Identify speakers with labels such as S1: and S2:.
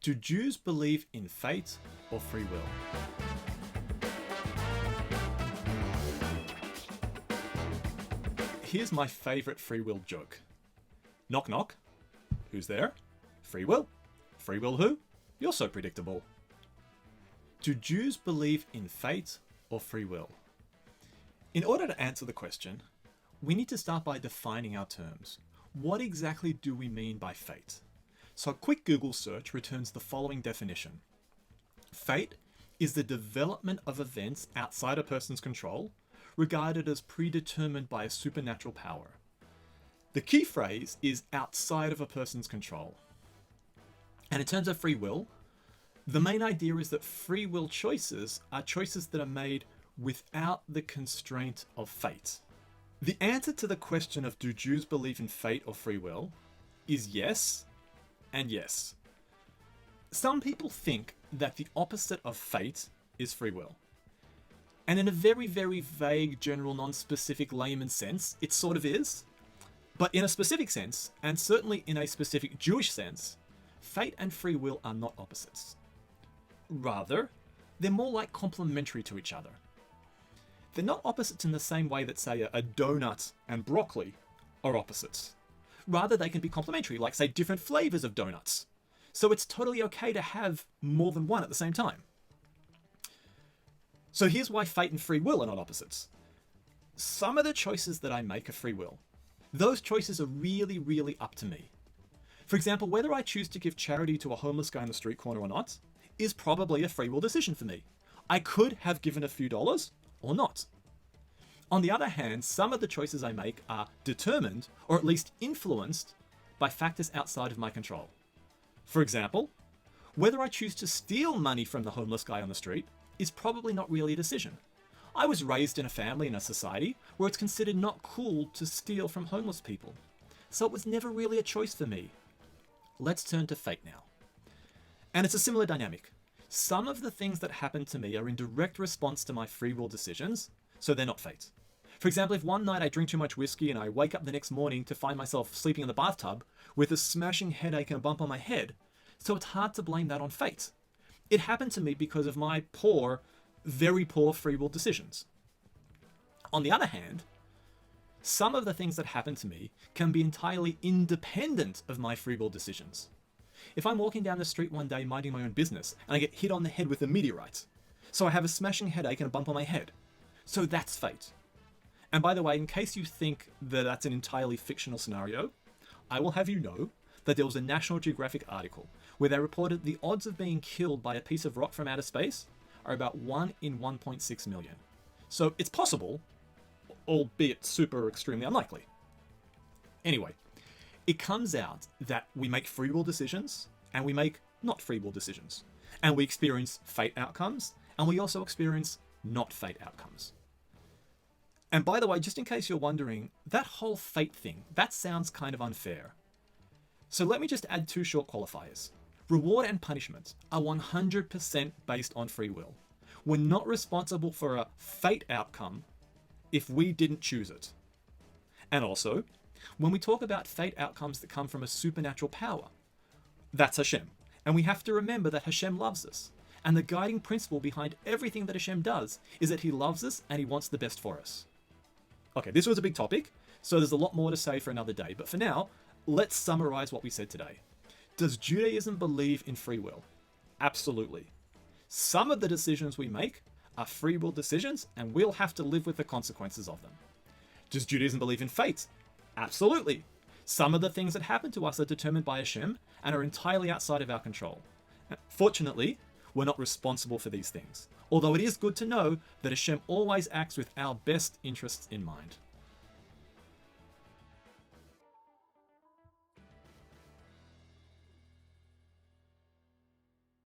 S1: Do Jews believe in fate or free will? Here's my favorite free will joke. Knock knock. Who's there? Free will. Free will who? You're so predictable. Do Jews believe in fate or free will? In order to answer the question, we need to start by defining our terms. What exactly do we mean by fate? So a quick Google search returns the following definition. Fate is the development of events outside a person's control, regarded as predetermined by a supernatural power. The key phrase is outside of a person's control. And in terms of free will, the main idea is that free will choices are choices that are made without the constraint of fate. The answer to the question of do Jews believe in fate or free will is yes and yes. Some people think that the opposite of fate is free will. And in a very, very vague, general, non-specific layman's sense, it sort of is. But in a specific sense, and certainly in a specific Jewish sense, fate and free will are not opposites. Rather, they're more like complementary to each other. They're not opposites in the same way that, say, a donut and broccoli are opposites. Rather, they can be complementary, like, say, different flavors of donuts. So it's totally okay to have more than one at the same time. So here's why fate and free will are not opposites. Some of the choices that I make are free will. Those choices are really, really up to me. For example, whether I choose to give charity to a homeless guy on the street corner or not is probably a free will decision for me. I could have given a few dollars or not. On the other hand, some of the choices I make are determined, or at least influenced, by factors outside of my control. For example, whether I choose to steal money from the homeless guy on the street is probably not really a decision. I was raised in a family and a society where it's considered not cool to steal from homeless people, so it was never really a choice for me. Let's turn to fate now. And it's a similar dynamic. Some of the things that happen to me are in direct response to my free will decisions, so they're not fate. For example, if one night I drink too much whiskey and I wake up the next morning to find myself sleeping in the bathtub with a smashing headache and a bump on my head, so it's hard to blame that on fate. It happened to me because of my poor, very poor free will decisions. On the other hand, some of the things that happen to me can be entirely independent of my free will decisions. If I'm walking down the street one day minding my own business and I get hit on the head with a meteorite, so I have a smashing headache and a bump on my head, so that's fate. And by the way, in case you think that that's an entirely fictional scenario, I will have you know that there was a National Geographic article where they reported the odds of being killed by a piece of rock from outer space are about 1 in 1.6 million. So it's possible, albeit super extremely unlikely. Anyway, it comes out that we make free will decisions and we make not free will decisions. And we experience fate outcomes and we also experience not fate outcomes. And by the way, just in case you're wondering, that whole fate thing, that sounds kind of unfair. So let me just add 2 short qualifiers. Reward and punishment are 100% based on free will. We're not responsible for a fate outcome if we didn't choose it. And also, when we talk about fate outcomes that come from a supernatural power, that's Hashem. And we have to remember that Hashem loves us. And the guiding principle behind everything that Hashem does is that he loves us and he wants the best for us. Okay, this was a big topic, so there's a lot more to say for another day. But for now, let's summarize what we said today. Does Judaism believe in free will? Absolutely. Some of the decisions we make are free will decisions, and we'll have to live with the consequences of them. Does Judaism believe in fate? Absolutely. Some of the things that happen to us are determined by Hashem and are entirely outside of our control. Fortunately, we're not responsible for these things, although it is good to know that Hashem always acts with our best interests in mind.